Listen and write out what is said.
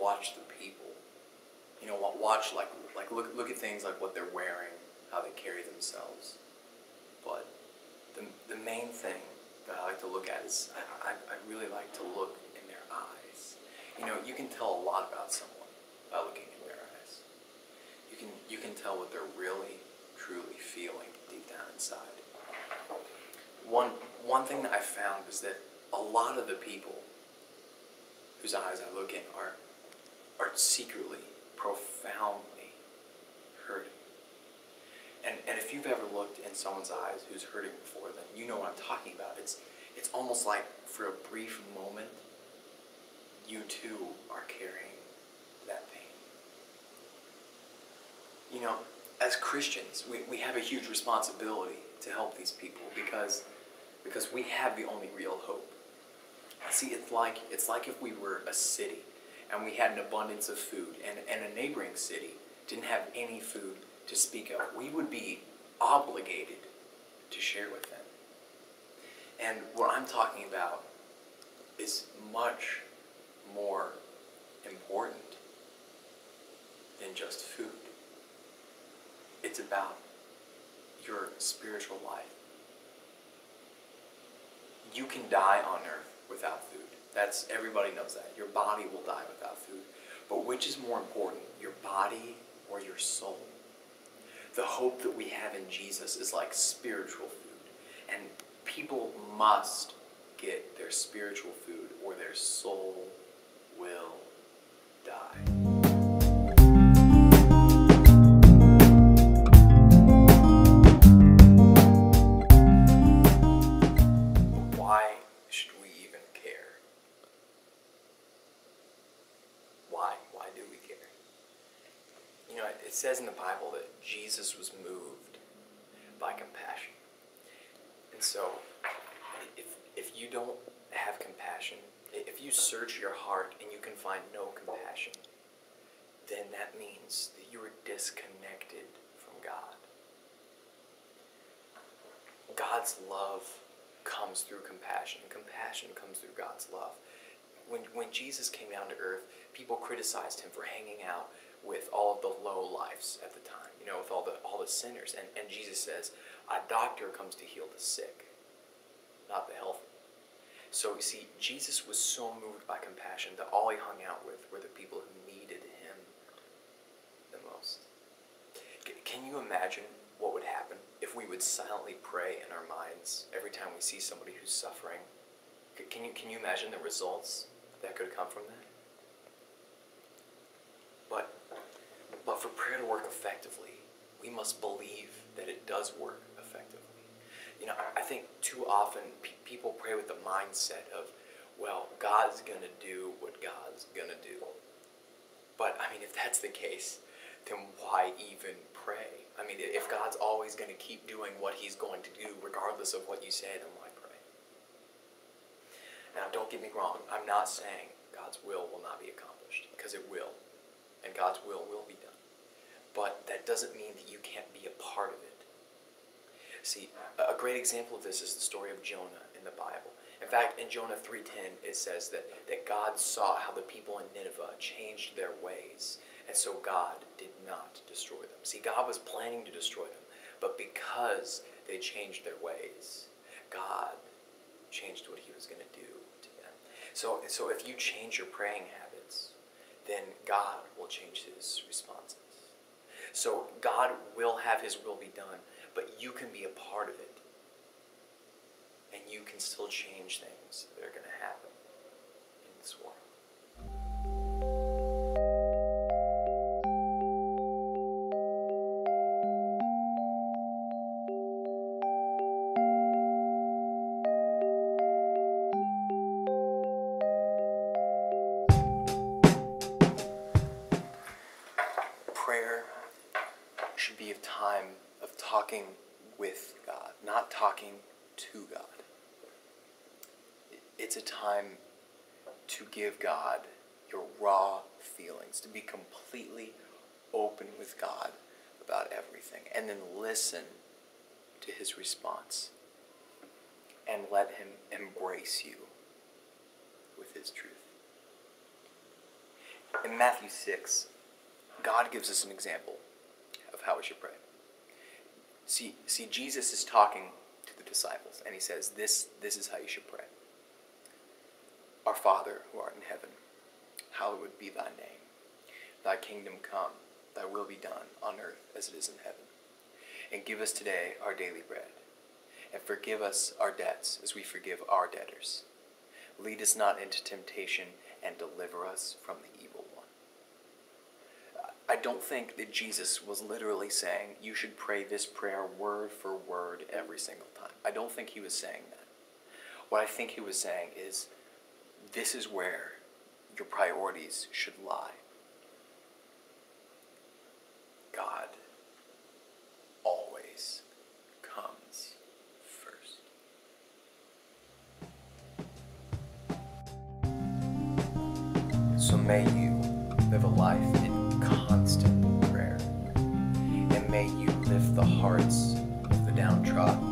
watch the people. You know, watch look at things like what they're wearing, how they carry themselves. But the main thing that I like to look at is I really like to look in their eyes. You know, you can tell a lot about someone by looking in their eyes. You can tell what they're really, truly feeling deep down inside. One thing that I found is that a lot of the people whose eyes I look in are secretly, profoundly hurting. And if you've ever looked in someone's eyes who's hurting before, then you know what I'm talking about. It's almost like for a brief moment, you too are carrying that pain. You know, as Christians, we have a huge responsibility to help these people because we have the only real hope. See, it's like if we were a city and we had an abundance of food and a neighboring city didn't have any food to speak of. We would be obligated to share with them. And what I'm talking about is much more important than just food. It's about your spiritual life. You can die on earth without food. Everybody knows that. Your body will die without food. But which is more important, your body or your soul? The hope that we have in Jesus is like spiritual food. And people must get their spiritual food or their soul will die. Why should we even care? Why do we care? You know, it says in the Bible that Jesus was moved by compassion. And so, if you don't have compassion, if you search your heart and you can find no compassion, then that means that you are disconnected from God. God's love comes through compassion, and compassion comes through God's love. When Jesus came down to earth, people criticized him for hanging out with all of the lowlifes at the time, you know, with all the sinners. And Jesus says, a doctor comes to heal the sick, not the healthy. So you see, Jesus was so moved by compassion that all he hung out with were the people who needed him the most. Can you imagine what would happen if we would silently pray in our minds every time we see somebody who's suffering? Can you imagine the results that could come from that? But for prayer to work effectively, we must believe that it does work effectively. You know, I think too often people pray with the mindset of, well, God's going to do what God's going to do. But, I mean, if that's the case, then why even pray? I mean, if God's always going to keep doing what he's going to do, regardless of what you say, then why pray? Now, don't get me wrong. I'm not saying God's will not be accomplished, because it will. And God's will be done. But that doesn't mean that you can't be a part of it. See, a great example of this is the story of Jonah in the Bible. In fact, in Jonah 3:10, it says that God saw how the people in Nineveh changed their ways. And so God did not destroy them. See, God was planning to destroy them. But because they changed their ways, God changed what he was going to do to them. So if you change your praying habits, then God will change his responses. So God will have his will be done, but you can be a part of it. And you can still change things that are going to happen in this world. Prayer should be a time of talking with God, not talking to God. It's a time to give God your raw feelings, to be completely open with God about everything, and then listen to his response and let him embrace you with his truth. In Matthew 6, God gives us an example of how we should pray. See, Jesus is talking to the disciples, and he says, this is how you should pray. Our Father, who art in heaven, hallowed be thy name. Thy kingdom come, thy will be done on earth as it is in heaven. And give us today our daily bread. And forgive us our debts as we forgive our debtors. Lead us not into temptation, and deliver us from the evil one. I don't think that Jesus was literally saying you should pray this prayer word for word every single time. I don't think he was saying that. What I think he was saying is this is where your priorities should lie. God always comes first. So may you live a life in constant prayer, and may you lift the hearts of the downtrodden